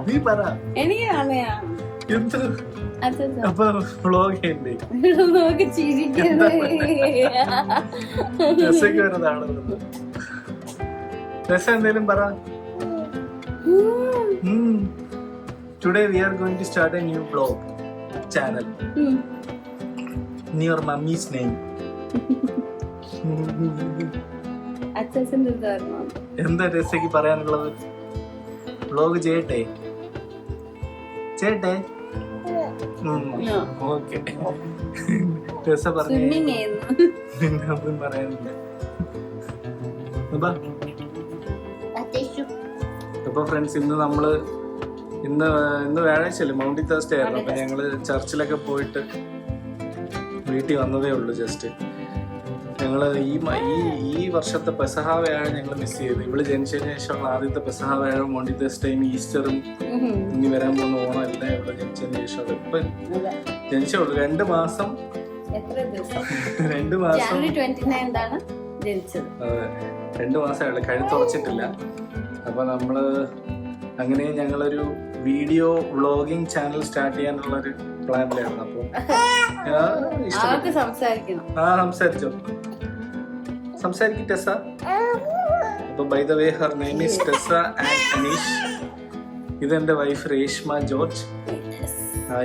നീ പറ എനിക്ക് അറിയാം. എന്ത് അപ്പൊ വ്ളോഗ് ഉണ്ട് നോക്കി ചിരിക്കുന്നത്. രസമൊക്കെ വരുന്നതാണെന്ന് രസം എന്തേലും പറ. Today we are going to start a new vlog channel in your mummy's name. അച്ഛൻ്റെ ധർമ്മം. എന്താ രസയ്ക്ക് പറയാനുള്ളത്? വ്ലോഗ് ചെയ്യട്ടെ ചെയ്യട്ടെ? ഓക്കെ. രസ പറഞ്ഞു ഒന്നും പറയാനില്ല. അപ്പൊ ഫ്രണ്ട്സ് ഇന്ന് വ്യാഴാഴ്ചയല്ലേ, മൗണ്ടി തേഴ്സ്ഡേ ആയിരുന്നു. അപ്പൊ ഞങ്ങള് ചർച്ചിലൊക്കെ പോയിട്ട് വീട്ടിൽ വന്നതേ ഉള്ളൂ. ജസ്റ്റ് ഞങ്ങള് ഈ വർഷത്തെ പെസഹ വ്യാഴം ഞങ്ങൾ മിസ് ചെയ്തു. ഇവള് ജനിച്ചതിന് ശേഷമുള്ള ആദ്യത്തെ പെസഹ വ്യാഴം, മൗണ്ടി തേഴ്സ്ഡേയും ഈസ്റ്ററും ഇനി വരാൻ പോകുന്ന ഓണം എല്ലാം ഇവിടെ ജനിച്ചതിന് ശേഷമുള്ള. ഇപ്പൊ ജനിച്ചുള്ളൂ 2 മാസം. 2 മാസം. അതെ, 2 മാസമായുള്ളൂ. കഴുത്തുറച്ചിട്ടില്ല. അപ്പൊ നമ്മള് അങ്ങനെ ഞങ്ങളൊരു വീഡിയോ വ്ളോഗിങ് ചാനൽ സ്റ്റാർട്ട് ചെയ്യാനുള്ളൊരു പ്ലാനിലായിരുന്നു. അപ്പൊ സംസാരിക്കും ടെസ. അപ്പൊ by the way her name is Tessa and Aneesh. ഇതെന്റെ വൈഫ് രേഷ്മ ജോർജ്.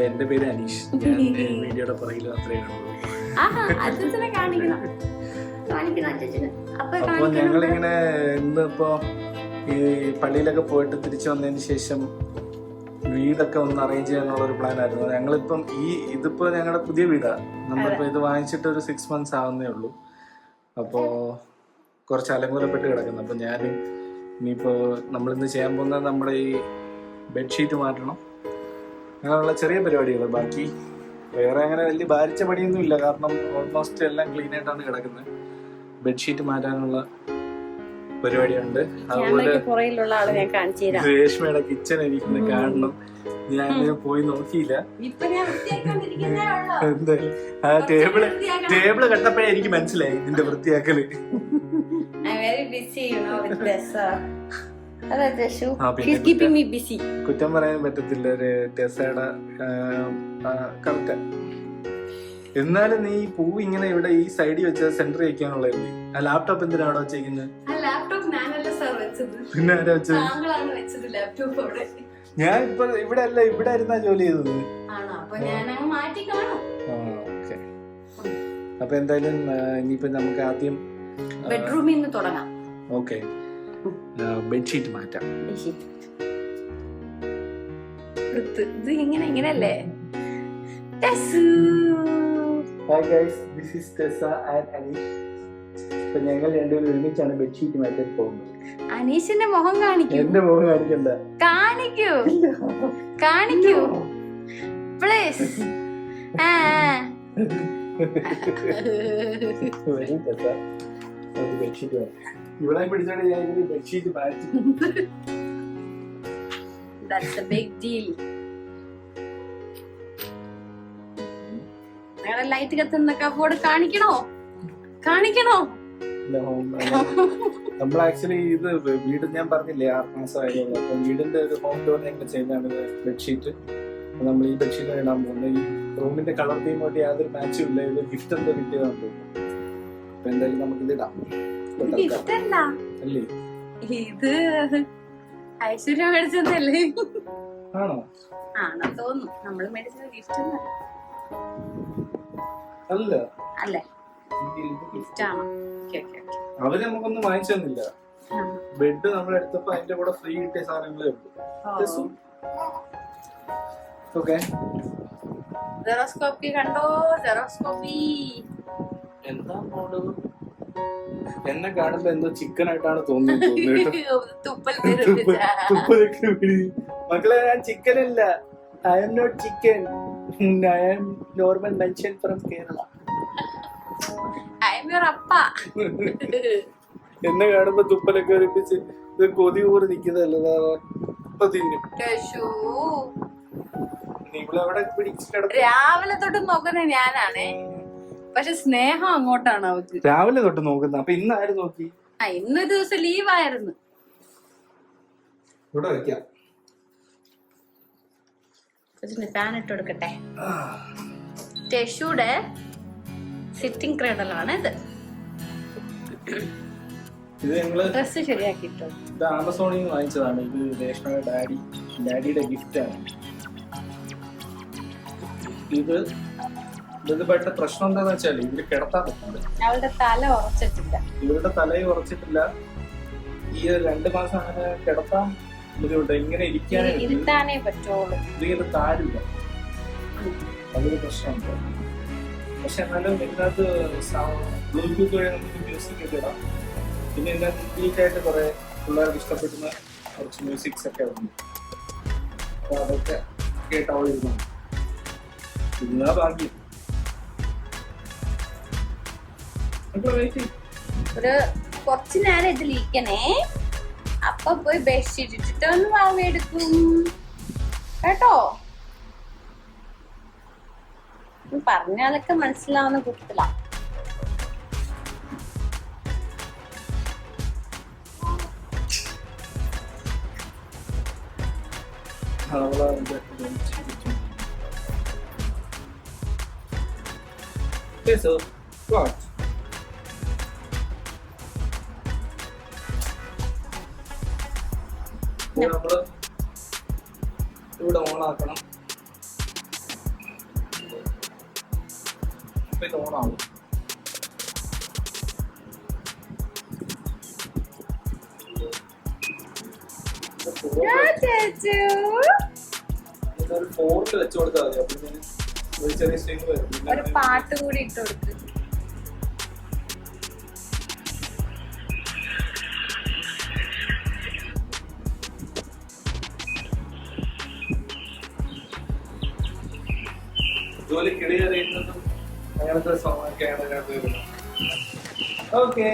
എന്റെ പേര് അനീഷ്. ഞാൻ വീഡിയോയുടെ പുറകിൽ മാത്രമേ കാണുള്ളൂ. അപ്പൊ ഞങ്ങളിങ്ങനെ ഇന്നിപ്പോ ഈ പള്ളിയിലൊക്കെ പോയിട്ട് തിരിച്ചു വന്നതിന് ശേഷം വീടൊക്കെ ഒന്ന് അറേഞ്ച് ചെയ്യാനുള്ള ഒരു പ്ലാൻ ആയിരുന്നു. ഞങ്ങളിപ്പം ഇതിപ്പോ ഞങ്ങളുടെ പുതിയ വീടാണ്. നമ്മളിപ്പോ ഇത് വാങ്ങിച്ചിട്ട് ഒരു 6 months ആവുന്നേ ഉള്ളൂ. അപ്പോ കുറച്ച് അലങ്കൂലപ്പെട്ട് കിടക്കുന്നു. അപ്പൊ ഞാൻ ഇനിയിപ്പോ നമ്മളിന്ന് ചെയ്യാൻ പോകുന്നത് നമ്മുടെ ഈ ബെഡ്ഷീറ്റ് മാറ്റണം, അങ്ങനെയുള്ള ചെറിയ പരിപാടികൾ. ബാക്കി വേറെ അങ്ങനെ വലിയ ഭാരിച്ച പണിയൊന്നും ഇല്ല, കാരണം ഓൾമോസ്റ്റ് എല്ലാം ക്ലീൻ ആയിട്ടാണ് കിടക്കുന്നത്. ബെഡ്ഷീറ്റ് മാറ്റാനുള്ള പരിപാടിയുണ്ട്. അതുപോലെ രേഷ്മയുടെ കിച്ചൺ എനിക്കൊന്ന് കാണണം. ഞാൻ പോയി നോക്കിയില്ല. എന്തായാലും ആ ടേബിള് കണ്ടപ്പോഴേ എനിക്ക് മനസ്സിലായി ഇതിന്റെ വൃത്തിയാക്കല്. കുറ്റം പറയാൻ പറ്റത്തില്ല ടെസയുടെ കറക്റ്റ്. എന്നാലും നീ പൂ ഇങ്ങനെ ഇവിടെ ഈ സൈഡിൽ വെച്ച സെന്റർ വെക്കാനുള്ളതല്ലേ? ആ ലാപ്ടോപ്പ് എന്തിനാ അവിടെ വെച്ചേക്കുന്നത്? പിന്നെ ആരാ വെച്ചത്? ഞാൻ ഇപ്പൊ ഇവിടെ അല്ല, ഇവിടെ ആയിരുന്നാ ജോലി ചെയ്തത്. ഓക്കെ. അപ്പൊ എന്തായാലും ഇനിയിപ്പോ നമുക്ക് ആദ്യം ബെഡ്റൂമിൽ നിന്ന് തുടങ്ങാം. ഓക്കെ, ബെഡ്ഷീറ്റ് മാറ്റാം. ഇത് ഇങ്ങനെയല്ലേ? Hi guys, this is Tessa and Anish. So ഞങ്ങൾ രണ്ടുപേരും ഒരുമിച്ചാണ് ബെഡ്ഷീറ്റ് മാറ്റാൻ പോകുന്നത്. അനീഷിന്റെ മുഖം കാണിക്കൂ. എന്റെ മുഖം കാണിക്കണ്ട. കാണിക്കൂ പ്ലീസ്. ബെഡ്ഷീറ്റ് ഇവിടെ പിടിച്ചോണ്ട് ഞാൻ ബെഡ്ഷീറ്റ് മാറ്റി. That's a big deal. Light കത്തുന്ന കബോർഡ് കാണിക്കണോ? നമ്മൾ ആക്ച്വലി ഇത് വീട് ഞാൻ പറഞ്ഞില്ലേ 6 മാസമായിരുന്നു. അപ്പൊ വീടിന്റെ ഒരു ഹോം ടൂർ ഞങ്ങൾ ചെയ്യുന്നതാണ് ബെഡ്ഷീറ്റ്. നമ്മൾ ഈ ബെഡ്ഷീറ്റ് ഇടാൻ പോകുന്നത്. ഈ റൂമിന്റെ കളർ തീമുമായിട്ട് യാതൊരു മാച്ചും ഇല്ല. ഇത് ഗിഫ്റ്റ് എന്തോ കിട്ടിയതാണെന്ന് തോന്നുന്നു. അപ്പൊ എന്തായാലും നമുക്കിത് ഇടാം. അല്ലേ? ഇത് ഐശ്വര്യ മേടിച്ചതല്ലേ? ആണോ? തോന്നുന്നു. നമ്മള് മേടിച്ചത് ഗിഫ്റ്റ് അല്ല. അവര് നമുക്കൊന്നും വാങ്ങിച്ചു തന്നില്ല. ബെഡ് നമ്മൾ എടുത്തപ്പോ അതിന്റെ കൂടെ ഫ്രീ കിട്ടിയ സാധനങ്ങളേ ഉള്ളൂ. ഓക്കെ, ജെറോസ്കോപ്പി കണ്ടോ? ജെറോസ്കോപ്പി എന്താ മോഡൽ? എന്നെ കാണുമ്പോ എന്തോ ചിക്കൻ ആയിട്ടാണ് തോന്നുന്നത്. മക്കളെ, ഞാൻ ചിക്കൻ അല്ല. I am not chicken. I am normal Malaysian from Kerala. I am your appa. എന്നെ കാണുമ്പോ തുപ്പലൊക്കെ ഒരുപ്പിച്ച് ഇത് കൊതി കൂടി നിക്കുന്നതല്ല. ഇപ്പൊ തിന്നും. രാവിലെ തൊട്ട് നോക്കുന്ന ഞാനാണേ, പക്ഷെ സ്നേഹം അങ്ങോട്ടാണ് അവർക്ക്. രാവിലെ തൊട്ട് നോക്കുന്ന. അപ്പൊ ഇന്ന് ആര് നോക്കി? ഇന്ന് ദിവസം ലീവായിരുന്നു. ഇവിടെ വയ്ക്കാം. ഫാൻ ഇട്ട് കൊടുക്കട്ടെ. ടെഷുടെ സിറ്റിംഗ് ക്രേഡലാണ് ഇത്. ഇത് ഞങ്ങള് ഡ്രസ് ശരിയാക്കിട്ടോ. ഇത് ആമസോണിൽ നിന്ന് വാങ്ങിച്ചതാണ്. ഇത് രേഷ്മയുടെ ഡാഡിയുടെ ഗിഫ്റ്റ് ആണ്. ഇത് പെട്ട പ്രശ്നം എന്താന്ന് വെച്ചാൽ ഇവര് കിടത്താൻ പറ്റില്ല. അവളുടെ തല ഉറച്ചിട്ടില്ല. ഇവരുടെ തലയും ഉറച്ചിട്ടില്ല. ഈ 2 മാസം അങ്ങനെ കിടത്താൻ ബുദ്ധിമുട്ട്. ഇങ്ങനെ ഇരുത്താനേ പറ്റുള്ളൂ. ഇതിങ്ങനെ താരില്ല. അതൊരു പ്രശ്നമുണ്ട്. പക്ഷെ എന്നാലും ഇതിനകത്ത് ബ്ലൂടൂത്ത് വഴി നമുക്ക് മ്യൂസിക് ഒക്കെ ഇടാം. പിന്നെ ഇതിനകത്ത് നീറ്റായിട്ട് കുറെ പിള്ളേർക്ക് ഇഷ്ടപ്പെടുന്ന കുറച്ച് മ്യൂസിക്സ് ഒക്കെ ഉണ്ട്. അപ്പൊ അതൊക്കെ കേട്ടവളിരുന്നു. ഇതിനാ ഭാഗ്യം. ഒരു കുറച്ചു നേരം ഇതിലിരിക്കണേ. അപ്പൊ പോയി ബെഡ്ഷീറ്റ് ഇട്ടിട്ട് ഒന്ന് വാവെടുക്കും കേട്ടോ. പറഞ്ഞാലൊക്കെ മനസ്സിലാവുന്ന കൂട്ടത്തില. നമ്മള് ഇവിടെ ഓണാക്കണം. ഇത് ഓണാവും. ഇതൊരു 4ൽ വെച്ച് കൊടുത്താൽ മതി. അപ്പൊ ഒരു ചെറിയ സ്ട്രിങ് വരും. ഒരു പാട്ട് കൂടി ഇട്ട് കൊടുക്കും. ജോലി കിളിയറിയുന്നതും അങ്ങനത്തെ സോങ്ങൊക്കെയാണ് ഇതിനകത്ത് വരുന്നത്. ഓക്കെ,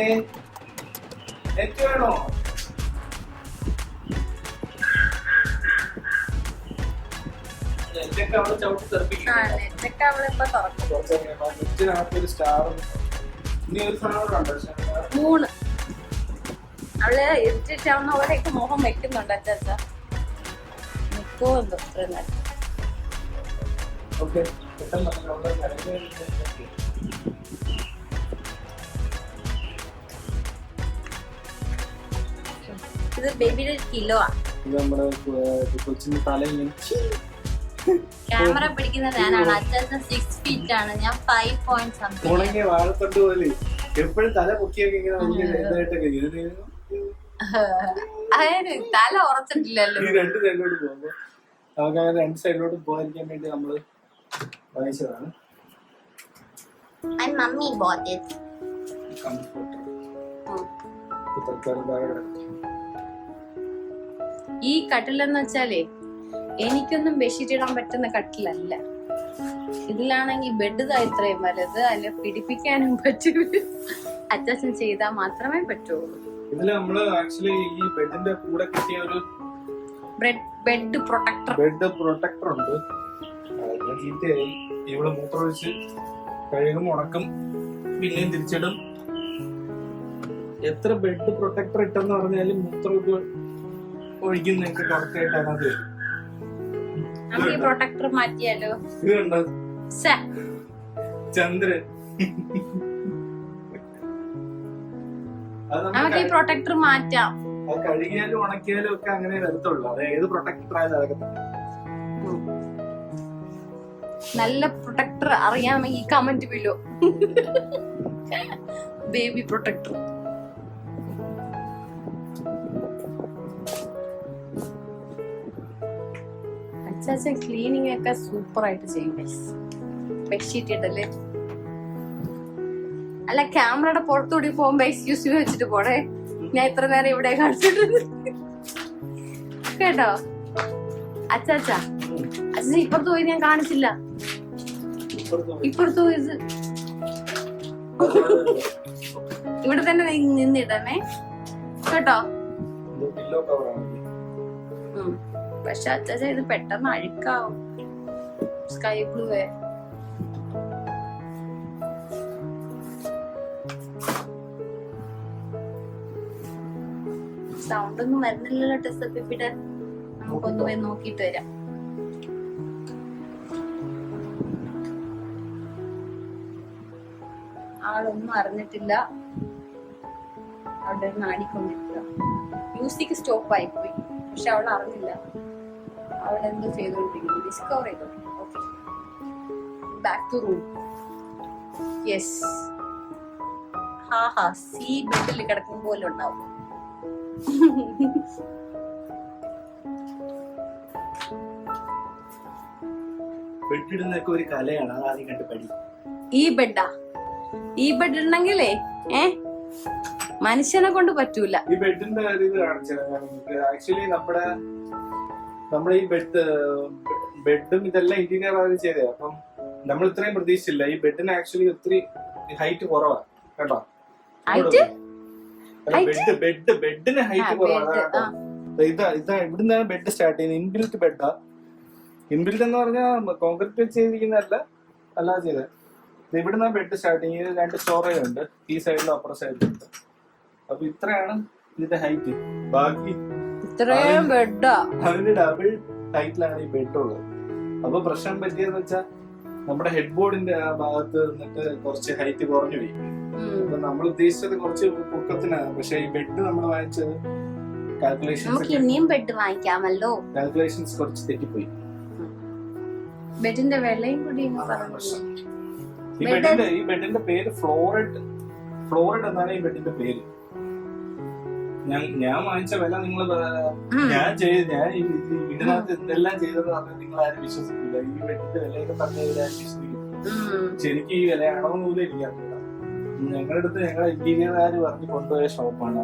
നെറ്റ് വേണോ? നെറ്റൊക്കെ അവള് ചവിട്ടി തെറിപ്പിക്കും. നെറ്റിനകത്തൊരു സ്റ്റാറും ഇനി ഒരു സാധനം 3 അവള് ഇറിറ്റേറ്റ് ആവുന്ന പോലെയൊക്കെ മുഖം വെക്കുന്നുണ്ട്. അച്ചാ നിക്കോ എന്തോ ഇത്രയും നേരം. ഓക്കെ, ഇത് ബേബിയുടെ കിലോ ആ. ഇത് നമ്മുടെ കൊച്ചിന്റെ തലയിൽ ക്യാമറ പിടിക്കുന്നത് ഞാനാണ്. അച്ചാച്ചൻ 6 ഫീറ്റ് ആണ്, ഞാൻ 5 പോയിന്റ് സംതിങ്. ഉണങ്ങിയ വാഴത്തണ്ട് പോലെ എപ്പോഴും തല പൊക്കിയൊക്കെ ഇങ്ങനെ വലിയ അതായത് തല ഉറച്ചിട്ടില്ലല്ലോ. ഈ 2 സൈഡിലോട്ട് പോകുമ്പോ നമുക്ക് അങ്ങനെ 2 സൈഡിലോട്ട് പോകാതിരിക്കാൻ വേണ്ടി നമ്മള് വാങ്ങിച്ചതാണ്. Mummy bought it. ഈ കട്ടിലെന്ന് വെച്ചാലേ എനിക്കൊന്നും ബെഡ്ഷീറ്റ് ഇടാൻ പറ്റുന്ന കട്ടിലല്ല. ഇതിലാണെങ്കിൽ ബെഡ് ഇത്രയും വലുത്. അതിൽ പിടിപ്പിക്കാനും പറ്റൂല. അഡ്ജസ്റ്റ് ചെയ്താൽ മാത്രമേ പറ്റുള്ളൂ. ഇതില് നമ്മള് ആക്ച്വലി ഈ ബെഡിന്റെ കൂടെ കിട്ടിയ ഒരു ബെഡ് പ്രൊട്ടക്ടർ ഉണ്ട്. ചീത്തയായി. ഇവിടെ മൂത്രമൊഴിച്ച് കഴുകും, ഉണക്കും, പിന്നെയും തിരിച്ചിടും. എത്ര ബെഡ് പ്രൊട്ടക്ടർ ഇട്ടെന്ന് പറഞ്ഞാലും മൂത്രമൊക്കെ ഒഴിക്കുന്നൊക്കെ കറക്റ്റ് ആയിട്ട് അതിനകത്ത് വരും. നമുക്ക് ഈ പ്രൊട്ടക്ടർ മാറ്റിയാലോ? ഇത് കണ്ടോ ചന്ദ്രൻ? നമുക്ക് ഈ പ്രൊട്ടക്ടർ മാറ്റാം. അത് കഴുകിയാലും ഉണക്കിയാലും ഒക്കെ അങ്ങനെ വരത്തുള്ളൂ. അത് ഏത് പ്രൊട്ടക്ടർ ആയാലും അതൊക്കെ തന്നെ. നല്ല പ്രൊട്ടക്ടർ അറിയാമെങ്കിൽ കമന്റ് ബിലോ. Baby protector. അച്ചാച്ചൻ ക്ലീനിങ് ഒക്കെ സൂപ്പർ ആയിട്ട് ചെയ്യും. ബെഡ്ഷീറ്റ് ഇടല്ലേ. അല്ല, ക്യാമറയുടെ പുറത്തുകൂടി പോകുമ്പോ എക്സ്ക്യൂസ് വെച്ചിട്ട് പോണേ. ഞാൻ ഇത്ര നേരം ഇവിടെ കാണിച്ചിട്ടുണ്ട് കേട്ടോ. അച്ചാച്ചാ അച്ഛൻ ഇപ്പുറത്ത് പോയി ഞാൻ കാണിച്ചില്ല. ഇപ്പുറത്ത് പോയത് ഇവിടെ തന്നെ നിന്നിടണേ കേട്ടോ. പക്ഷെ അച്ചാച്ച ഇത് പെട്ടെന്ന് അഴുക്കാവും. സ്കൈ ബ്ലൂ സൗണ്ട് ഒന്നും വരുന്നില്ലല്ലോ ടെസ്റ്റ്. നമുക്കൊന്ന് പോയി നോക്കിട്ട് വരാം. ആളൊന്നും അറിഞ്ഞിട്ടില്ല, അവിടെ നാടിക്കൊണ്ടിരിക്കുക. മ്യൂസിക് സ്റ്റോപ്പ് ആയിപ്പോയി, പക്ഷെ അവൾ അറിഞ്ഞില്ല. അവൾ എന്തോ ചെയ്തോണ്ടിരിക്കുന്നു, ഡിസ്കവർ ചെയ്തോണ്ടിരിക്കുന്നു. Okay, back to room. Yes, ഹാ സി ബെഡിൽ കിടക്കും പോലെ ഉണ്ടാവും. ബെഡിടുന്നൊക്കെ ഒരു കലയാണ്, അതാദ്യം കണ്ട് പഠി. ഈ ബെഡാ, ഈ ബെഡ് ഉണ്ടെങ്കിലേ മനുഷ്യനെ കൊണ്ട് പറ്റൂല. ഈ ബെഡിന്റെ ഇത് കാണിച്ചത് ആക്ച്വലി നമ്മുടെ ഈ ബെഡും ഇതെല്ലാം ഇന്റീരിയർ ആദ്യം ചെയ്തത്. അപ്പം നമ്മൾ ഇത്രയും പ്രതീക്ഷിച്ചില്ല. ഈ ബെഡിന് ആക്ച്വലി ഒത്തിരി ഹൈറ്റ് കുറവാണ് കേട്ടോ. ബെഡിന് ഹൈറ്റ് കുറവാണ്. ഇതാ ഇവിടുന്നാണ് ബെഡ് സ്റ്റാർട്ട് ചെയ്യുന്നത്. ഇൻബിൽറ്റ് ബെഡാ. ഇൻബിൽറ്റ് എന്ന് പറഞ്ഞാൽ കോൺക്രീറ്റ് വെച്ച് ചെയ്തിരിക്കുന്നതല്ല, അല്ലാതെ ചെയ്തത്. ഇവിടുന്ന് ബെഡ് സ്റ്റാർട്ട് ചെയ്യുന്നത്. 2 സ്റ്റോറേജ് ഉണ്ട്, ഈ സൈഡിലും അപ്പുറ സൈഡിലും ഉണ്ട്. അപ്പൊ ഇത്രയാണ് ഇതിന്റെ ഹൈറ്റ്. ബാക്കി ഇത്രയും ബെഡാ, അതിന്റെ ഡബിൾ ഹൈറ്റിലാണ് ഈ ബെഡ് ഉള്ളത്. അപ്പൊ പ്രശ്നം പറ്റിയെന്ന് വെച്ചാൽ നമ്മുടെ ഹെഡ് ബോർഡിന്റെ ആ ഭാഗത്ത് നിന്നിട്ട് കുറച്ച് ഹൈറ്റ് കുറഞ്ഞു പോയി. അപ്പൊ നമ്മൾ ഉദ്ദേശിച്ചത് കുറച്ച് പൊക്കത്തിനാണ്, പക്ഷെ ഈ ബെഡ് നമ്മൾ വാങ്ങിച്ചത് കാൽക്കുലേഷൻസ് കുറച്ച് തെറ്റിപ്പോയി. ബെഡിന്റെ വിലയും കൂടി ഈ ബെഡിന്റെ പേര് ഫ്ലോറിഡ് എന്നാണ് ഈ ബെഡിന്റെ പേര്. ഞാൻ വാങ്ങിച്ച വില നിങ്ങൾ ഞാൻ ഇതിനകത്ത് എന്തെല്ലാം ചെയ്തെന്ന് പറഞ്ഞാൽ നിങ്ങൾ ആരും വിശ്വസിക്കില്ല. ഈ ബെഡിന്റെ വിലയൊക്കെ പറഞ്ഞാൽ വിശ്വസിക്കും. ശരിക്കും ഈ വിലയാണോ എന്ന് പോലും എനിക്കറിയില്ല. ഞങ്ങളുടെ അടുത്ത് ഞങ്ങളെ ഇന്റീരിയർകാര് പറഞ്ഞു കൊണ്ടുപോയ ഷോപ്പാണ്.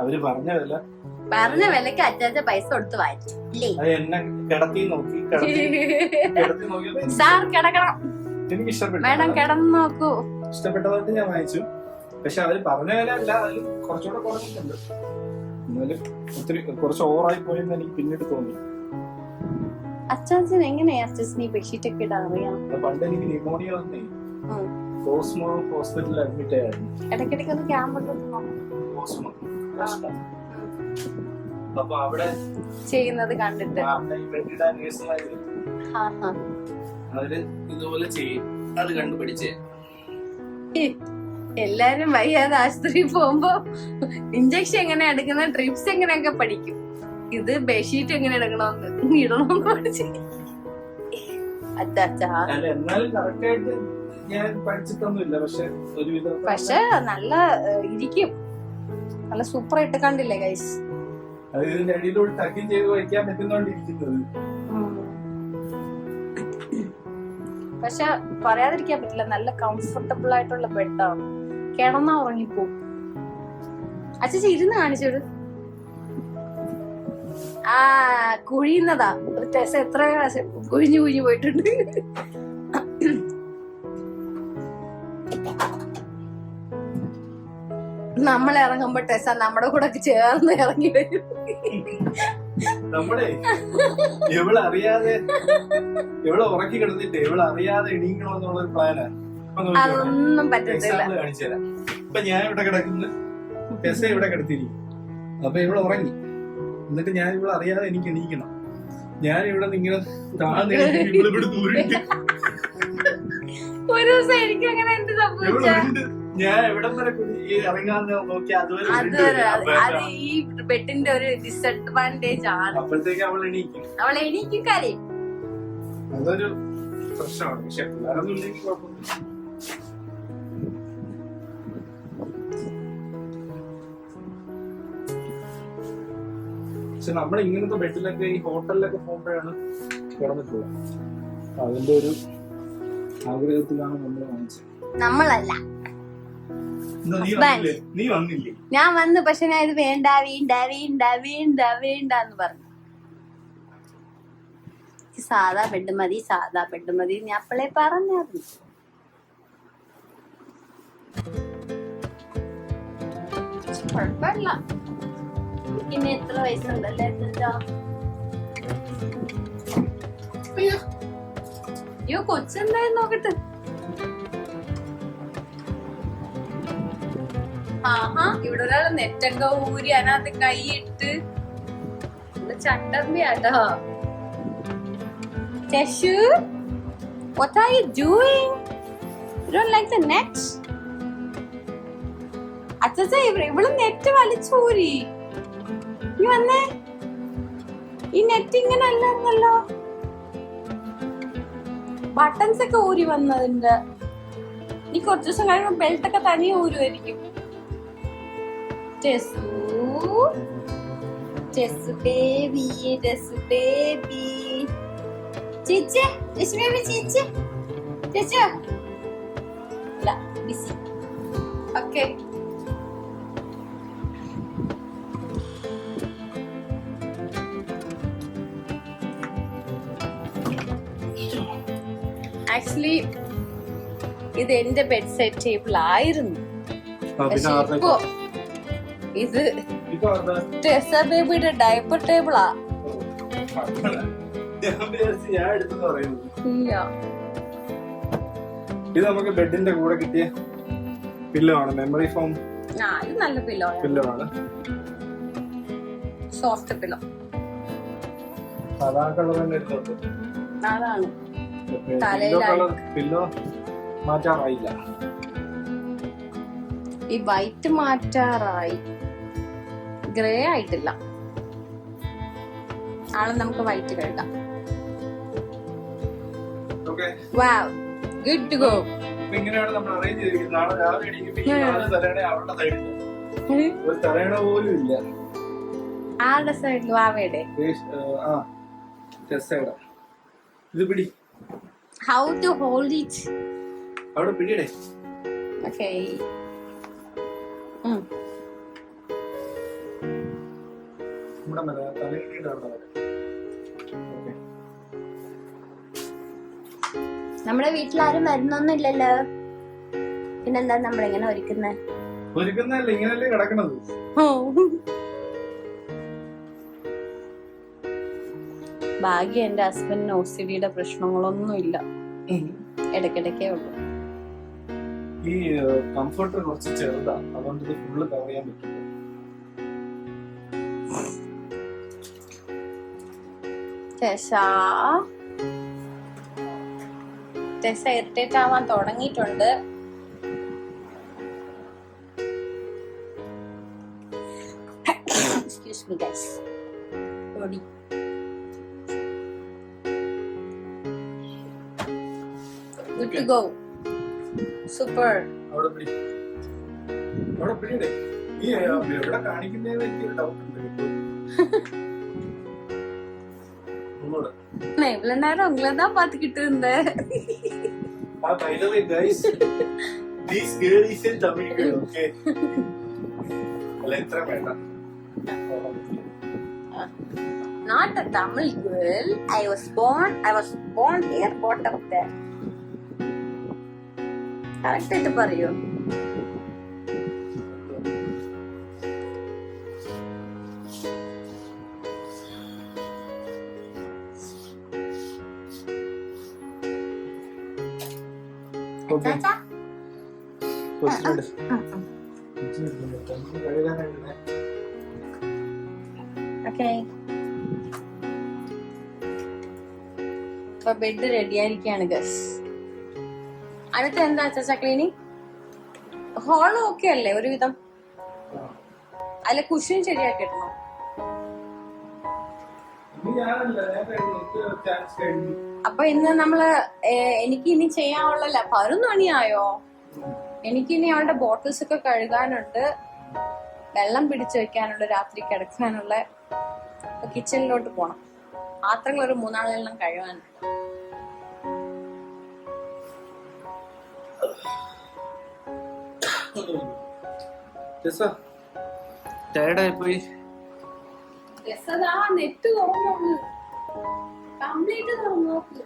അവര് പറഞ്ഞ വിലക്ക് അച്ചാച്ച പൈസ കൊടുത്ത് വാങ്ങിച്ചു. അത് എന്നെ കിടത്തി നോക്കി സാർ കിടക്കണം, എനിക്ക് ഇഷ്ടപ്പെട്ടതായിട്ട് ഞാൻ വാങ്ങിച്ചു. പക്ഷെ അവര് പറഞ്ഞ വില അല്ല, അതിൽ കുറച്ചുകൂടെ കുറഞ്ഞിട്ടുണ്ട്. എന്നാലും ഒത്തിരി കുറച്ച് ഓവറായി പോയെന്ന് എനിക്ക് പിന്നീട് തോന്നി. അച്ചാച്ചൻ എങ്ങനെയാ അച്ചാച്ചൻ ഈ ബെഡ്ഷീറ്റ് ഒക്കെ ഇടാൻ അറിയാം? പണ്ട് എനിക്ക് ന്യൂമോണിയ വന്നേ, കോസ്മോ ഹോസ്പിറ്റലിൽ അഡ്മിറ്റ് ആയിരുന്നു. ഇടയ്ക്കിടയ്ക്ക് ഒന്ന് ക്യാമ്പ് കോസ്മോ. അപ്പൊ അവിടെ ചെയ്യുന്നത് കണ്ടിട്ട് അവര് ഇതുപോലെ ചെയ്യും. അത് കണ്ടു പഠിച്ചേ. എല്ലാരും വയ്യാതെ ആശുപത്രിയിൽ പോകുമ്പോ ഇഞ്ചക്ഷൻ എങ്ങനെ എടുക്കുന്ന, ട്രിപ്സ് എങ്ങനെയൊക്കെ പഠിക്കും. ഇത് ബെഡ്ഷീറ്റ് എങ്ങനെ എടുക്കണമെന്ന് ഇടണമെന്ന് പഠിച്ചു. പക്ഷെ നല്ല ഇരിക്കും, നല്ല സൂപ്പർ ആയിട്ട് കണ്ടില്ലേ ഗൈസ്. പക്ഷെ പറയാതിരിക്കാൻ പറ്റില്ല, നല്ല കംഫർട്ടബിൾ ആയിട്ടുള്ള ബെഡാണ്. കിടന്നാ ഉറങ്ങിപ്പോവും. അച്ഛൻ ഇരുന്ന് കാണിച്ചോട്. കുഴിയുന്നതാ ടെസ, എത്ര കുഴിഞ്ഞു പോയിട്ടുണ്ട്. നമ്മൾ ഇറങ്ങുമ്പോ ടെസ നമ്മുടെ കൂടെ ചേർന്ന് ഇറങ്ങി വരും. നമ്മളെ ഇവളറിയാതെ ഉറക്കി കിടന്നിട്ട് ഇവളറിയാതെ എണീക്കണമെന്നുള്ളൊരു പ്ലാനാണ്. അതൊന്നും പറ്റത്തില്ല. കാണിച്ചുതരാം. ഇപ്പൊ ഞാൻ ഇവിടെ കിടക്കുന്നു, ടെസ ഇവിടെ കിടത്തിരിക്കും. അപ്പൊ ഇവിടെ ഉറങ്ങി, എന്നിട്ട് ഞാൻ ഇവിടെ അറിയാതെ എനിക്ക് എണീക്കണം. ഞാൻ ഇവിടെ ഇങ്ങനെ ഒരു ദിവസം എനിക്ക് അങ്ങനെ എന്ത് സംഭവിച്ചു, ഞാൻ എവിടെ വരെ ഇറങ്ങാന്ന് നോക്കി അതുവരെ ഈ ബെഡിന്റെ ഒരു ഡിസഡ്വാൻറ്റേജ് ആണ്. അപ്പോഴത്തേക്ക് അവൾ എണീക്കും കാര്യം. അതൊരു പ്രശ്നമാണ്. പക്ഷെ പിള്ളേരൊന്നും ഇല്ലെങ്കിൽ കുഴപ്പമില്ല. പക്ഷെ നമ്മൾ ഇങ്ങനത്തെ ബെഡിലൊക്കെ ഈ ഹോട്ടലിലൊക്കെ പോകുമ്പോഴാണ് കിടന്നിട്ടുള്ളത്. അതിന്റെ ഒരു ആഗ്രഹത്തിലാണ് നമ്മൾ വാങ്ങിച്ചത്. നമ്മളല്ല, നീ വന്നില്ലേ? ഞാൻ വന്നു, പക്ഷെ ഞാൻ ഇത് വേണ്ട എന്ന് പറഞ്ഞു. സാധാ ബെഡ് മതി ഞാൻ അപ്പോഴേ പറഞ്ഞായിരുന്നു. കുഴപ്പമില്ല. പിന്നെ എത്ര വയസ്സുണ്ടല്ലേ? അയ്യോ കൊച്ചെന്തായാലും നോക്കട്ടെ. ഇവിടെ ഒരാള് നെറ്റൊക്കെ ഊരി അതിനകത്ത് കൈയിട്ട് ചട്ടമ്പിയാട്ടോ. Teshu, what are you doing? You don't like the net? അച്ഛാ ഇവള് നെറ്റ് വലിച്ചൂരി. നീ വന്നേ. ഈ നെറ്റ് ഇങ്ങനെ അല്ലായിരുന്നല്ലോ. ബട്ടൺസ് ഒക്കെ ഊരി വന്നതിന്റെ. നീ കുറച്ചു ദിവസം കഴിയുമ്പോ ബെൽറ്റ് ഒക്കെ തനിയെ ഊരുമായിരിക്കും. ടെസു ടെസു ബേബി, ടെസു ബേബി, ചേച്ചി, ടെസു ബേബി, ചേച്ചി, ചേച്ചി. ഇല്ല, ബിസി. ഓക്കെ. ആക്ച്വലി ഇത് എന്റെ ബെഡ് സൈഡ് ടേബിൾ ആയിരുന്നു. പക്ഷെ ഇപ്പോ ഇത് ടെസ ബേബിയുടെ ഡയപ്പർ ടേബിളാ. ഇത് നമുക്ക് ബെഡിന്റെ കൂടെ കിട്ടിയ പില്ലോ ആണ്. Memory form. ഇത് നല്ല പില്ലോ ആണ്. Soft pillow. സാധാ കളർ തന്നെ എടുത്തോട്ട്. അതാണ് പില്ലോ മാറ്റാറായില്ല. ഈ വൈറ്റ് മാറ്റാറായി, ഗ്രേ ആയിട്ടില്ല. ആളെ നമുക്ക് വൈറ്റ് കഴുകാം. Wow, good to go. ഇങ്ങനെയാണ് നമ്മൾ അറേഞ്ച് ചെയ്തിരിക്കുന്നത്. നാളെ രാവിലെ എണീക്കുമ്പോൾ തലയണ അവരുടെ സൈഡിൽ ഒരു തലയണ പോലും ഇല്ല. ആരുടെ സൈഡിൽ? വാവയുടെ. ഇത് പിടി. How to hold it? അവിടെ പിടിയടേ. Okay. നമ്മുടെ വീട്ടിലാരും വരുന്നൊന്നുമില്ലല്ലോ. പിന്നെന്താ നമ്മളിങ്ങനെ ഒരുക്കുന്നല്ലേ? ഇങ്ങനല്ലേ കിടക്കണത്. ഭാഗ്യം എന്റെ ഹസ്ബൻഡിന് OCD-യുടെ പ്രശ്നങ്ങളൊന്നുമില്ല. ഇടയ്ക്കിടയ്ക്കേ ഉള്ളു. ഈ കംഫർട്ടർ കുറച്ച് ചെറുതാ, അതുകൊണ്ട് ഇത് ഫുള്ള് കവർ ചെയ്യാൻ പറ്റില്ല. ടെസ ഇറിറ്റേറ്റ് ആവാൻ തുടങ്ങിയിട്ടുണ്ട്. Excuse me guys. Body. Good to go. Super. അവിടെ പിടിയടേ. ഈ എവിടെ കാണിക്കുന്നതെന്ന് എനിക്കൊരു ഡൗട്ട് ഉണ്ട്. இவ்வளவு நேரம் உங்களதான் பாத்துக்கிட்டு இருந்தேன். By the way guys, this girl is a Tamil girl, okay? Letra വേണ്ട. Not a Tamil girl. I was born here, brought up there. Correct ആയിട്ട് പറയൂ. Okay. ഇപ്പൊ ബെഡ് റെഡി ആയിരിക്കാണ് ഗസ്. അടുത്ത എന്താ അച്ചാ ക്ലീനിങ്? ഹോളും ഓക്കെ അല്ലേ ഒരുവിധം? അല്ല കുഷൻ ശരിയാക്കിട്ടോ? അപ്പൊ ഇന്ന് നമ്മള് എനിക്ക് ഇനി ചെയ്യാനുള്ളല്ല 11 മണിയായോ? എനിക്കിനി അവളുടെ ബോട്ടിൽസ് ഒക്കെ കഴുകാനുണ്ട്, വെള്ളം പിടിച്ചു വെക്കാനുള്ള, രാത്രി കിടക്കാനുള്ള. കിച്ചണിലോട്ട് പോണം. പാത്രങ്ങൾ ഒരു 3 നാളെല്ലാം കഴുകാനുണ്ട്. ടയർഡായിപ്പോയി. നെറ്റ് തുറന്നു, കംപ്ലീറ്റ് തുറന്നു നോക്ക്.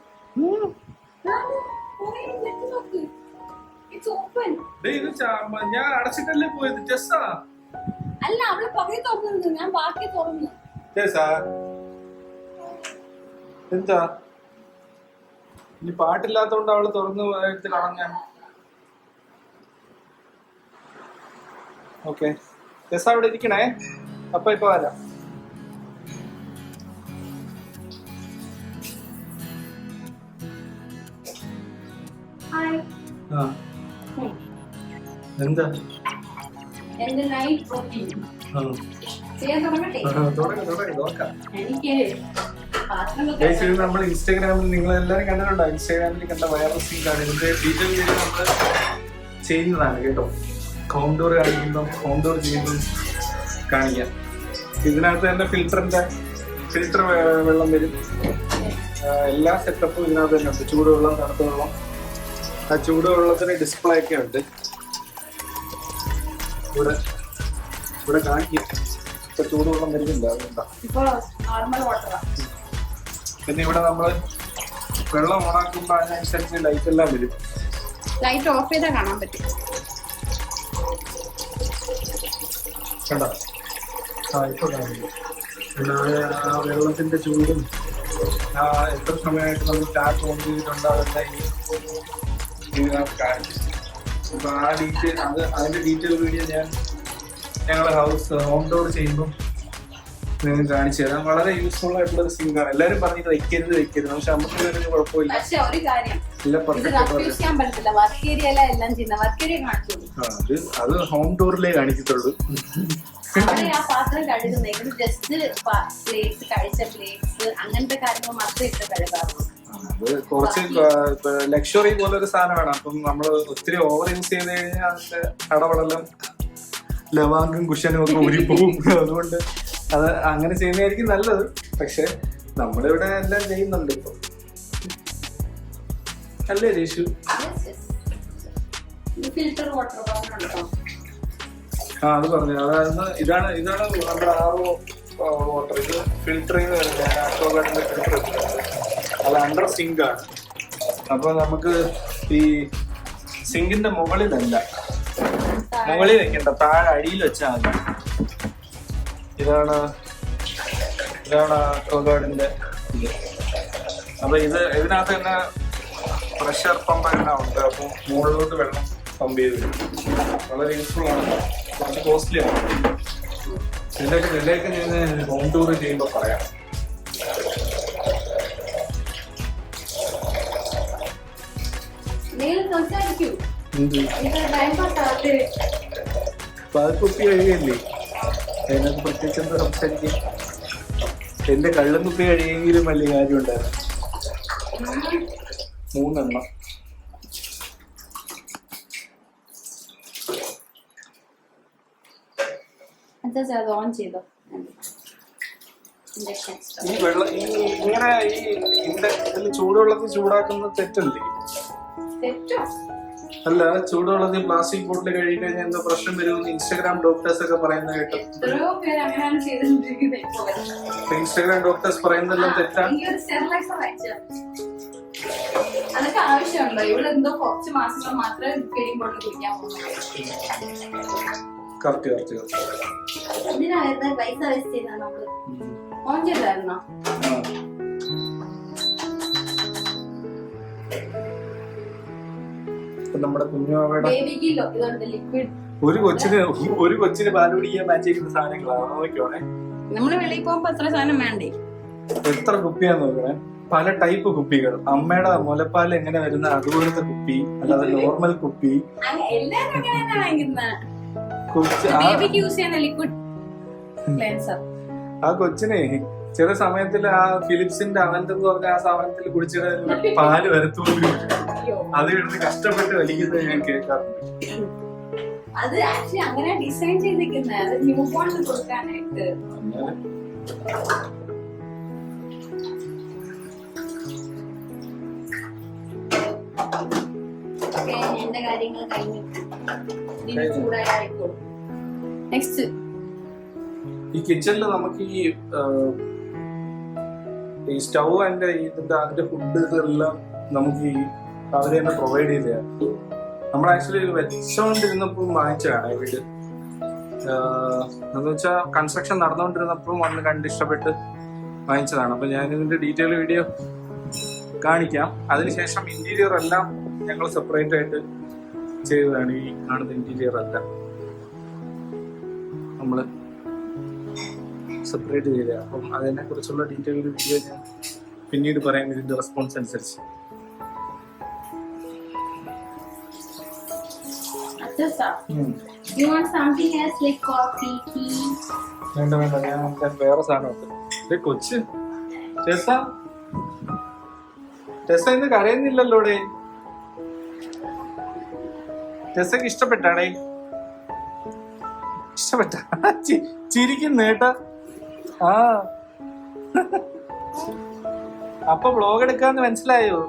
ഞാൻ അടച്ചിട്ടല്ലേ പോയത് ടെസ്സാ. അല്ല, അവള് പകുതി തുറന്നു, ഞാൻ ബാക്കി തുറന്നു. എന്താ ഇനി പാട്ടില്ലാത്തോണ്ട് അവള് തുറന്നു എടുത്ത് കളഞ്ഞ. ഓക്കെ ടെസ്സ അവിടെ ഇരിക്കണേ. അപ്പൊ ഇപ്പൊ വരാം. ആ എന്താ എന്റെ നൈറ്റ് പ്രോട്ടീൻ ആ ചെയ്യാൻ തുടങ്ങട്ടെ. തുടങ്ങി നോക്കാം. എനിക്ക് പാത്രങ്ങൾ Guys, ഇത് നമ്മൾ ഇൻസ്റ്റാഗ്രാമിൽ നിങ്ങൾ എല്ലാവരും കണ്ടിട്ടുണ്ടോ? ഇൻസ്റ്റാഗ്രാമിൽ കണ്ട വൈറൽ സീനാണ്. ഇതിന്റെ ഡീറ്റെയിൽ വീഡിയോ നമ്മൾ ചെയ്യുന്നതാണ് കേട്ടോ. ഹോം ടൂർ കാണിക്കുമ്പോൾ ഹോം ടൂർ ചെയ്യുമ്പോൾ കാണിക്കാം. ഇതിനകത്ത് തന്നെ ഫിൽറ്റർ വെള്ളം വരും. എല്ലാ സെറ്റപ്പും ഇതിനകത്ത് തന്നെ ഉണ്ട്. ചൂടുവെള്ളം, തണുത്ത വെള്ളം. ആ ചൂടുവെള്ളത്തിന് ഡിസ്പ്ലേ ഒക്കെ ഉണ്ട്. ഇവിടെ കാണിക്കും. ഇപ്പൊ ചൂടുവെള്ളം വരുന്നില്ല, അതുകൊണ്ടാ. ഇപ്പൊ നോർമൽ വാട്ടറാണ്. പിന്നെ ഇവിടെ നമ്മള് വെള്ളം ഓണാക്കുമ്പോ അതിനനുസരിച്ച് ലൈറ്റ് എല്ലാം വരും. ലൈറ്റ് ഓഫ് ചെയ്താൽ കാണാൻ പറ്റും. കണ്ടോ? ആ ഇപ്പൊ കാണില്ല. പിന്നെ ആ വെള്ളത്തിന്റെ ചൂടും എത്ര സമയമായിട്ട് നമ്മൾ ടാപ്പ് ഓൺ ചെയ്തിട്ടുണ്ടോ അതെല്ലാം ഇതിനകത്ത് കാണിക്കും. അപ്പൊ ആ ഡീറ്റെയിൽ അതിന്റെ ഡീറ്റെയിൽ വീഡിയോ ഞങ്ങളുടെ ഹൗസ് ഹോം ടൂർ ചെയ്യുമ്പോൾ നിങ്ങൾ കാണിച്ചു തരാം. വളരെ യൂസ്ഫുൾ ആയിട്ടുള്ള ഒരു സീനാണ്. എല്ലാരും പറഞ്ഞിട്ട് വെക്കരുത് പക്ഷെ നമുക്ക് ഒരു കുഴപ്പമില്ല. പക്ഷെ ഒരു കാര്യം, എല്ലാം ഇത് പെർഫെക്റ്റ്. റഫ്യൂസ് ചെയ്യാൻ പറ്റത്തില്ല. വർക്ക് ഏരിയയില എല്ലാം ചെയ്യുന്ന വർക്ക് ഏരിയ കാണിച്ചു. അത് ഹോം ടൂറിലേ കാണിക്കത്തുള്ളൂ. അവിടെ ആ പാത്രം കഴുകുന്നത് ജസ്റ്റ് പ്ലേറ്റ്സ്, കഴിച്ച പ്ലേറ്റ്സ്, അങ്ങനത്തെ കാര്യങ്ങൾ മാത്രമേ ഇട്ട് കഴുകാറുള്ളൂ. അത് കുറച്ച് ലക്ഷറി പോലെ ഒരു സാധനമാണ്. അപ്പം നമ്മൾ ഒത്തിരി ഓവർ യൂസ് ചെയ്ത് കഴിഞ്ഞാൽ അതിന്റെ അടപടലും ലവാങ്കും കുഷനും ഒക്കെ ഊരിപ്പോകും. അതുകൊണ്ട് അത് അങ്ങനെ ചെയ്യുന്നതായിരിക്കും നല്ലത്. പക്ഷെ നമ്മളിവിടെ എല്ലാം ചെയ്യുന്നുണ്ട് ഇപ്പൊ, അല്ലേ രേഷു? ഫിൽറ്റർ വാട്ടർ പറഞ്ഞോ. ആ അത് പറഞ്ഞു. അതായത് ഇതാണ് നമ്മുടെ ആറോ വാട്ടർ. ഇത് ഫിൽറ്റർ ചെയ്ത് വരുന്നത് അക്വാഗാർഡിന്റെ ഫിൽറ്റർ. അത് അണ്ടർ സിങ്ക് ആണ്. അപ്പൊ നമുക്ക് ഈ സിങ്കിന്റെ മുകളിലല്ല, മുകളിൽ വെക്കണ്ട, താഴെ അടിയിൽ വെച്ചാൽ മതി. ഇതാണ് അക്വാഗാർഡിന്റെ ഇത്. അപ്പൊ ഇതിനകത്ത് തന്നെ പ്രഷർ പമ്പ് എല്ലാം ഉണ്ട്. അപ്പൊ മുകളിലോട്ട് വെള്ളം പമ്പ് ചെയ്ത് വരും. വളരെ യൂസ്ഫുൾ ആണ്. കുറച്ച് കോസ്റ്റ്ലി ആണ്. ഇതിന്റെയൊക്കെ വിലയൊക്കെ ഞാൻ ഹോം ടൂർ ചെയ്യുമ്പോൾ പറയാം. കുപ്പി കഴിയല്ലേ, അതിനകത്ത് പ്രത്യേകിച്ച് എന്താ സംസാരിക്കും. എന്റെ കള്ളും കുപ്പി കഴിയെങ്കിലും വലിയ കാര്യം ഉണ്ടായിരുന്നു. 3 എണ്ണം. ഓൺ ചെയ്തോ. ഈ വെള്ളം ഇങ്ങനെ ഇതിൽ ചൂടുവെള്ളത്തിൽ ചൂടാക്കുന്ന തെറ്റല്ലേ? അല്ല, ചൂടുവെള്ളത്തിൽ പ്ലാസ്റ്റിക് ബോട്ടിൽ കഴുകി കഴിഞ്ഞാൽ എന്തോ പ്രശ്നം വരുമെന്ന് ഇൻസ്റ്റാഗ്രാം ഡോക്ടേഴ്സ് ഒക്കെ പറയുന്നത് കേട്ടോ. ഇൻസ്റ്റാഗ്രാം ഡോക്ടേഴ്സ് പറയുന്നതെല്ലാം തെറ്റാണ്. അതൊക്കെ ആവശ്യമുണ്ടോ? ഇവിടെ എന്തോ കുറച്ച് മാസങ്ങൾ മാത്രമേ ഫീഡിംഗ് ബോട്ടിൽ കുടിക്കാൻ പോകുന്നു. എന്തിനായിരുന്നു പൈസ വേസ്റ്റ് ചെയ്യുന്നത്? നമ്മള് ഓൺ ചെയ്തായിരുന്നോ? നമ്മുടെ കുഞ്ഞുമാവയുടെ ലിക്വിഡ് ഒരു കൊച്ചിന് പാല് കുടിക്കാൻ മാച്ച് ചെയ്യുന്ന സാധനങ്ങളാണ്. നോക്കിയോണേ, നമ്മള് വെളിയിൽ പോകുമ്പോ എത്ര സാധനം വേണ്ടേ? എത്ര കുപ്പിയാന്ന് നോക്കണേ. പല ടൈപ്പ് കുപ്പികൾ. അമ്മയുടെ മുലപ്പാൽ എങ്ങനെ വരുന്ന അതുപോലത്തെ കുപ്പി, അല്ലാതെ നോർമൽ കുപ്പി. ആ കൊച്ചിനെ ചില സമയത്തിൽ ആ ഫിലിപ്സിന്റെ അവന്റെ പറഞ്ഞ ആ സാധനത്തിൽ കുടിച്ചിട്ട് പാല് വരത്തോണ്ട് അത് എടുത്ത് കഷ്ടപ്പെട്ട് വലിക്കുന്നത് ഞാൻ കേൾക്കാറുണ്ട്. അത് ആക്ച്വലി അങ്ങനെ ഡിസൈൻ ചെയ്തിരിക്കുന്നത് ന്യൂ ബോൺ കൊടുക്കാനായിട്ട്. എന്റെ കാര്യങ്ങൾ കഴിഞ്ഞു. ചൂടായിക്കോളും. നെക്സ്റ്റ്, ഈ കിച്ചണില് നമുക്ക് ഈ സ്റ്റൗ അതിന്റെ ഫുഡ് ഇതെല്ലാം നമുക്ക് അവര് തന്നെ പ്രൊവൈഡ് ചെയ്തതാണ്. നമ്മൾ ആക്ച്വലി വെച്ചോണ്ടിരുന്നപ്പോൾ വാങ്ങിച്ചതാണ് ഈ വീട്. എന്ന് വെച്ചാൽ കൺസ്ട്രക്ഷൻ നടന്നുകൊണ്ടിരുന്നപ്പോൾ വന്ന് കണ്ട് ഇഷ്ടപ്പെട്ട് വാങ്ങിച്ചതാണ്. അപ്പൊ ഞാൻ ഇതിന്റെ ഡീറ്റെയിൽ വീഡിയോ കാണിക്കാം. അതിനുശേഷം ഇന്റീരിയർ എല്ലാം ഞങ്ങൾ സെപ്പറേറ്റ് ആയിട്ട് ചെയ്തതാണ്. ഈ കാണുന്ന ഇന്റീരിയർ എല്ലാം നമ്മള് സെപ്പറേറ്റ് ചെയ്തതാണ്. അപ്പം അതിനെ കുറിച്ചുള്ള ഡീറ്റെയിൽ വീഡിയോ ഞാൻ പിന്നീട് പറയാം ഇതിന്റെ റെസ്പോൺസ് അനുസരിച്ച്. അച്ഛാ, you want something else like coffee, tea? വേണ്ട വേണ്ട, ഞാൻ വേറെ സാധനമുണ്ട്. കൊച്ച് ടെസ ടെസ ഇന്ന് കരയുന്നില്ലല്ലോടെ. ടെസക്ക് ഇഷ്ടപ്പെട്ടാടേ? ഇഷ്ടപ്പെട്ട ചിരിക്കുന്ന കേട്ടാ. ആ അപ്പൊ വ്ലോഗ് എടുക്കാന്ന് മനസ്സിലായോ?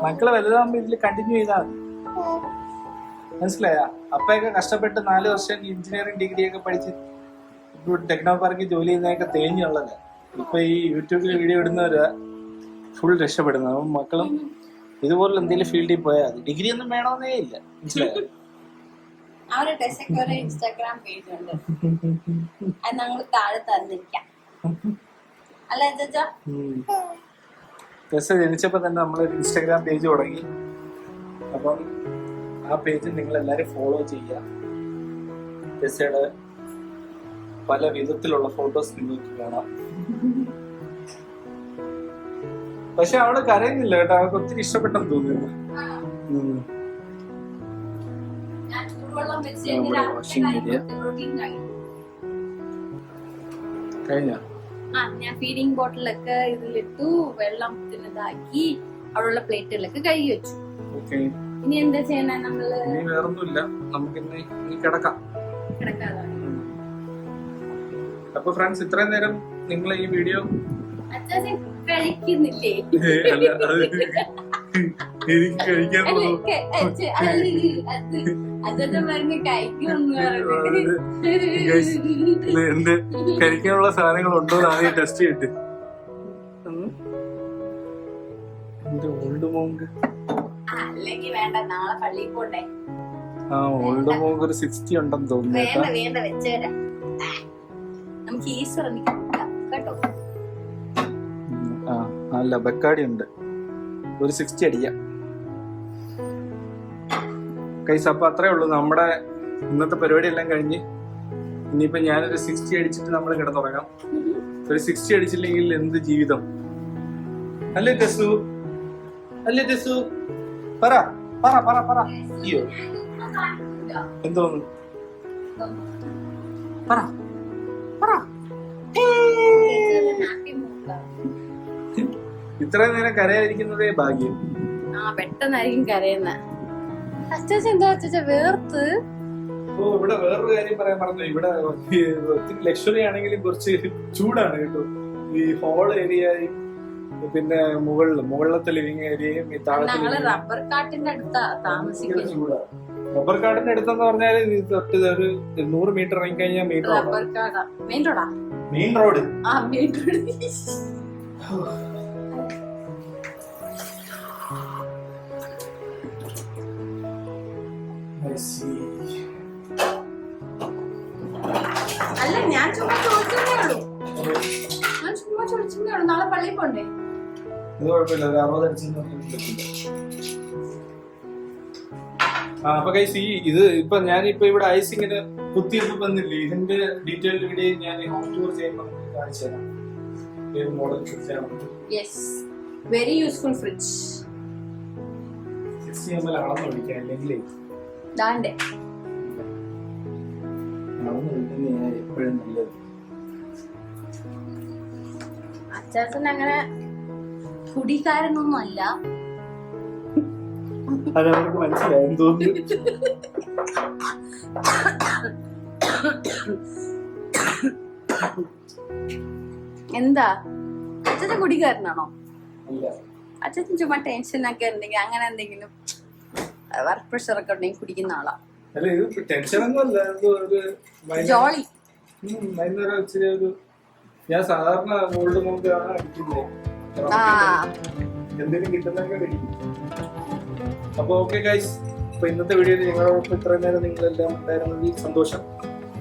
മക്കളെ വലുതാകുമ്പോ ഇതിൽ കണ്ടിന്യൂ ചെയ്താ മനസ്സിലായ? അപ്പൊക്കെ കഷ്ടപ്പെട്ട് 4 വർഷം എഞ്ചിനീയറിംഗ് ഡിഗ്രി ഒക്കെ പഠിച്ച് ടെക്നോ പാർക്കിൽ ജോലി ചെയ്യുന്നതൊക്കെ തേഞ്ഞുള്ളതാ. ഇപ്പൊ ഈ യൂട്യൂബിൽ വീഡിയോ ഇടുന്നവരാ ഫുൾ രക്ഷപ്പെടുന്നത്. അപ്പം മക്കളും ഇതുപോലുള്ള എന്തെങ്കിലും ഫീൽഡിൽ പോയാൽ മതി. ഡിഗ്രി ഒന്നും വേണമെന്നേ ഇല്ല, മനസ്സിലായോ? അവരുടെ ടെസക്ക് ഒരു ഇൻസ്റ്റാഗ്രാം പേജ് ഉണ്ട്, അത് ഞങ്ങൾ താഴെ തന്നിരിക്കാം. അല്ല ചേച്ചാ, ടെസ ജനിച്ചപ്പോ തന്നെ നമ്മളൊരു ഇൻസ്റ്റാഗ്രാം പേജ് തുടങ്ങി. അപ്പം ആ പേജ് നിങ്ങൾ എല്ലാരും ഫോളോ ചെയ്യുക. ടെസയുടെ പല വിധത്തിലുള്ള ഫോട്ടോസ് നിങ്ങൾക്ക് കാണാം. പക്ഷെ അവള് കരയുന്നില്ല കേട്ടോ, അവൾക്ക് ഒത്തിരി ഇഷ്ടപ്പെട്ടെന്ന് തോന്നുന്നു. കഴിഞ്ഞ ഞാൻ ഫീഡിങ് ബോട്ടിലൊക്കെ ഇതിലിട്ടു, വെള്ളത്തിനിതാക്കി അവിടെയുള്ള പ്ലേറ്റുകളൊക്കെ കഴുകി വെച്ചു. ഇനി എന്താ ചെയ്യണേ നമ്മള്? വേറൊന്നുമില്ല, നമുക്ക് ഇനി കിടക്കാം. അപ്പൊ ഫ്രണ്ട്സ്, ഇത്രയും നേരം നിങ്ങൾ ഈ വീഡിയോ കഴിക്കുന്നില്ലേ? എനിക്ക് കഴിക്കാനുള്ളത് എന്റെ കഴിക്കാനുള്ള സാധനങ്ങൾ ഉണ്ടോ എന്ന് ആദ്യം ടെസ്റ്റ് ചെയ്തിട്ട്. എന്റെ ഓൾഡ് മോങ്ക് അല്ലെങ്കിൽ വേണ്ട, നാളെ പള്ളിയിൽ പോണ്ടേ. ആ ഓൾഡ് മോങ്ക് ഒരു 60 ഉണ്ടെന്ന് തോന്നുന്നു. വേണ്ട വെച്ചേരാം, നമുക്ക് ഈസ്റ്റർ കേട്ടോ. അല്ല, ബക്കാടി ഉണ്ട്, ഒരു 60 അടിക്കാം കൈസ്. അപ്പൊ അത്രേ ഉള്ളൂ നമ്മുടെ ഇന്നത്തെ പരിപാടി എല്ലാം കഴിഞ്ഞ്. ഇനിയിപ്പോ ഞാനൊരു 60 അടിച്ചിട്ട് നമ്മൾ കിടന്നുറങ്ങാം. ഒരു 60 അടിച്ചില്ലെങ്കിൽ എന്ത് ജീവിതം അല്ലേ ടെസു? അല്ലേ ടെസു? പറ പറ പറ പറ. അയ്യോ എന്തോന്നു? പറ പറ. ഇത്രയും നേരം കരയായിരിക്കുന്നതേ ഭാഗ്യം. പെട്ടെന്നായിരിക്കും കരയുന്ന. അച്ചാച്ച എന്താ അച്ചാച്ച വേർത്ത്? ഓ, ഇവിടെ വേറൊരു കാര്യം പറയാൻ പറഞ്ഞു. ഇവിടെ ഒത്തിരി ലക്ഷറി ആണെങ്കിലും കുറച്ച് ചൂടാണ് കേട്ടോ. ഈ ഹോൾ ഏരിയയും പിന്നെ മുകളിലത്തെ ലിവിംഗ് ഏരിയയും ഈ താഴത്തെ റബ്ബർ കാട്ടിന്റെ അടുത്താ താമസിക്കുന്നത്. ചൂടാണ്. റബ്ബർ കാടിന്റെ അടുത്തെന്ന് പറഞ്ഞാൽ തൊട്ട് ഒരു 100 മീറ്റർ ഇറങ്ങി കഴിഞ്ഞാൽ മെയിൻ റോഡ്. മെയിൻ റോഡാ? Main road. ആ മെയിൻ റോഡ്. അല്ല, ഞാൻ ചുമ്മാ ചോദിച്ചതേ ഉള്ളൂ. നാളെ പള്ളിയിൽ പോണ്ടേ? ഇത് കുഴപ്പമില്ല, ഒരു 60 അടിച്ചു. അപ്പൊ കൈസ്, ഇത് ഇപ്പൊ ഞാനിപ്പോ ഇവിടെ ഐസ് ഇങ്ങനെ കുത്തിയപ്പോ വന്നില്ലേ, ഇതിന്റെ ഡീറ്റെയിൽഡ് വീഡിയോ ഞാൻ ഹോം ടൂർ ചെയ്യുമ്പോൾ കാണിച്ചു തരാം. ഏത് model very useful fridge. 60 ml അളന്ന് ഒഴിക്കാം, അല്ലെങ്കിൽ അളന്ന് ഒഴിക്കുന്ന എപ്പോഴും നല്ലത്. അച്ചാച്ചൻ അങ്ങനെ കുടിക്കാരനൊന്നും അല്ല. അതവർക്ക് മനസ്സിലായെന്ന് തോന്നുന്നു. എന്താ അച്ഛൻ കുടിക്കാരനാണോ? അല്ല, അച്ഛൻ ചുമ്മാ ടെൻഷൻ ഒക്കെ ഉണ്ടെങ്കിൽ അങ്ങനെ എന്തെങ്കിലും വർക്ക് പ്രഷർ ഒക്കെ ഉണ്ടെങ്കിൽ കുടിക്കുന്ന ആളാ. അല്ല, ഇത് ടെൻഷൻ ഒന്നും അല്ല, ജോളി. വൈകുന്നേരം ഇച്ചിരി ഒരു ഞാൻ സാധാരണ ഓൾഡ് മോങ്ക് ആണ് അടിക്കുന്നത്. എന്തെങ്കിലും കിട്ടുന്നൊക്കെ കഴിക്കും. അപ്പൊ ഓക്കെ ഗൈസ്, അപ്പൊ ഇന്നത്തെ വീഡിയോയിൽ നിങ്ങളോടൊപ്പം ഇത്രയും നേരം നിങ്ങളെല്ലാം ഉണ്ടായിരുന്നതിൽ സന്തോഷം.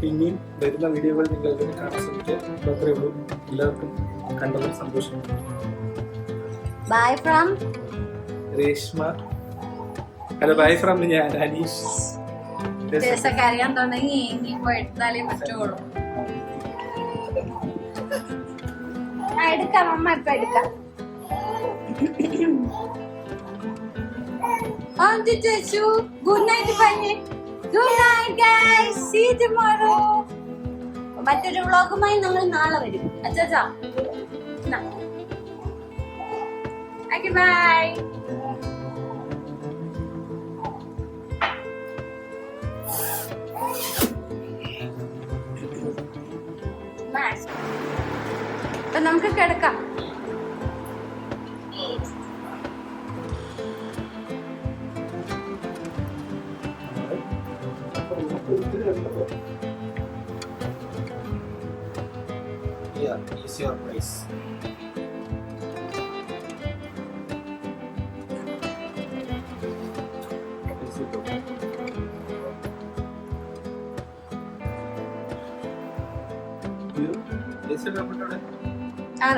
ഇനിയും വരുന്ന വീഡിയോകൾ നിങ്ങൾ എല്ലാവരും കാണാൻ ശ്രമിക്കുക. അത്രയേ ഉള്ളൂ. എല്ലാവർക്കും കണ്ടതിൽ സന്തോഷം. Bye from Reshma. അല്ല, ബൈ ഫ്രം ഞാൻ അനീഷ്. അറിയാൻ തുടങ്ങി, ഇനിയിപ്പോ എടുത്താലേ പറ്റുള്ളൂ. എടുക്കാം അമ്മ, ഇപ്പൊ എടുക്കാം. ഗുഡ് നൈറ്റ് പറഞ്ഞേ. Good night guys, see you tomorrow. മറ്റൊരു വ്ളോഗുമായി നമ്മൾ നാളെ വരും. അച്ചാച്ചാ ഓക്കേ ബൈ. അപ്പൊ നമുക്ക് കിടക്കാം. Yeah, is your price.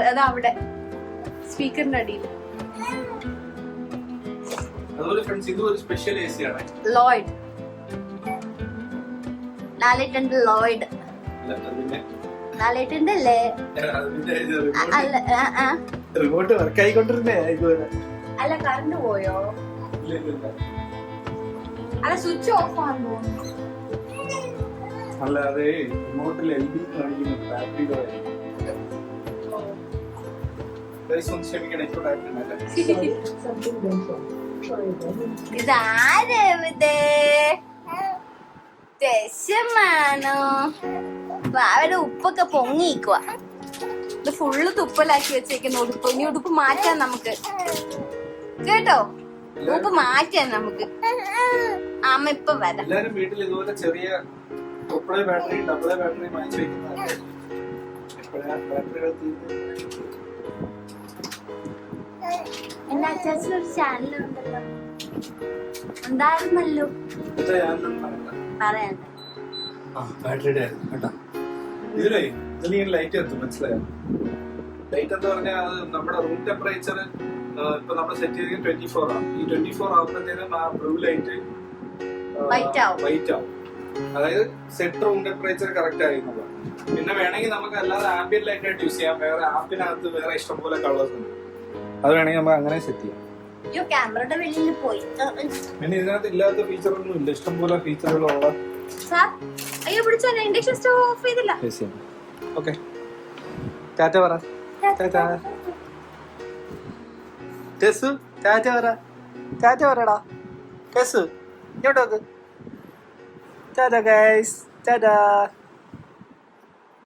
അതാ അവിടെ സ്പീക്കറിന്റെ അടിയിൽ. അതുപോലെ ഫ്രണ്ട്സ് ഇത് ഒരു സ്പെഷ്യൽ AC ആണ്. ലോയ്ഡ് 4 ലോയ്ഡ് അല്ല അതിന്റെ 4 അല്ലേ? അല്ല റിമോട്ട് വർക്ക് ആയിക്കൊണ്ടിരുന്നേ ഇതുവരെ. അല്ല കറണ്ട് പോയോ? അല്ല സ്വിച്ച് ഓഫ് ആണോ? അല്ല അതെ റിമോട്ടിൽ LB കാണിക്കുന്നുണ്ട് ബാറ്ററി ലോ ആയി. ക്ഷമിക്കണേ ഇപ്പൊ ബാറ്ററി ഇതാരവിടെ? ദശമാണോ? അവരുടെ ഉപ്പൊക്കെ പൊങ്ങിക്കുക. ഇത് ഫുള്ള് തുപ്പലാക്കി വെച്ചേക്കുന്ന ഉടുപ്പ്. ഇനി ഉടുപ്പ് മാറ്റാൻ നമുക്ക് കേട്ടോ. ഉടുപ്പ് മാറ്റാൻ നമുക്ക്. അമ്മ ഇപ്പൊ വരാം. എല്ലാരും വീട്ടിൽ ഇതുപോലെ ചെറിയ ബാറ്ററി ഡബിൾ ബാറ്ററി വാങ്ങിച്ചു വെക്കുന്നതാണ്. എന്റെ അച്ചാച്ചനൊരു ചാനലുണ്ടല്ലോ, ഉണ്ടായിരുന്നല്ലോ. പറയാൻ ബാറ്ററിയുടെ കേട്ടോ. ഇതിലേ ഇതിൽ ലൈറ്റ് എത്തും, മനസ്സിലായോ? ലൈറ്റ് എന്ന് പറഞ്ഞാൽ അത് നമ്മുടെ റൂം ടെമ്പറേച്ചർ ഇപ്പൊ നമ്മൾ സെറ്റ് ചെയ്ത് 24 ആണ്. ഈ 24 ആകുമ്പോഴത്തേനും ആ ബ്ലൂ ലൈറ്റ് വൈറ്റ് ആവും. അതായത് സെറ്റ് റൂം ടെമ്പറേച്ചർ കറക്റ്റ് ആയിരുന്നത്. പിന്നെ വേണമെങ്കിൽ നമുക്ക് അല്ലാതെ ആംബിയൻ ലൈറ്റ് ആയിട്ട് യൂസ് ചെയ്യാം. വേറെ ആപ്പിനകത്ത് വേറെ ഇഷ്ടംപോലെ കളേഴ്സ് ഉണ്ട്. അത് വേണമെങ്കിൽ നമുക്ക് അങ്ങനെ സെറ്റ് ചെയ്യാം. ക്യാമറയുടെ വെളിയിൽ പോയി. പിന്നെ ഇതിനകത്ത് ഇല്ലാത്ത ഫീച്ചർ ഒന്നും ഇല്ല, ഇഷ്ടംപോലെ ഫീച്ചറുകളുള്ള. അയ്യോ പിടിച്ചോ, ഇൻഡക്ഷൻ സ്റ്റവ് ഓഫ് ചെയ്തില്ല. ഓക്കെ ടാറ്റ പറ. ടെസു ടാറ്റ പറ. ടാറ്റ പറടാ ടെസു. ഇങ്ങോട്ട് നോക്ക്. ടാറ്റ ഗൈസ്, ടാറ്റ.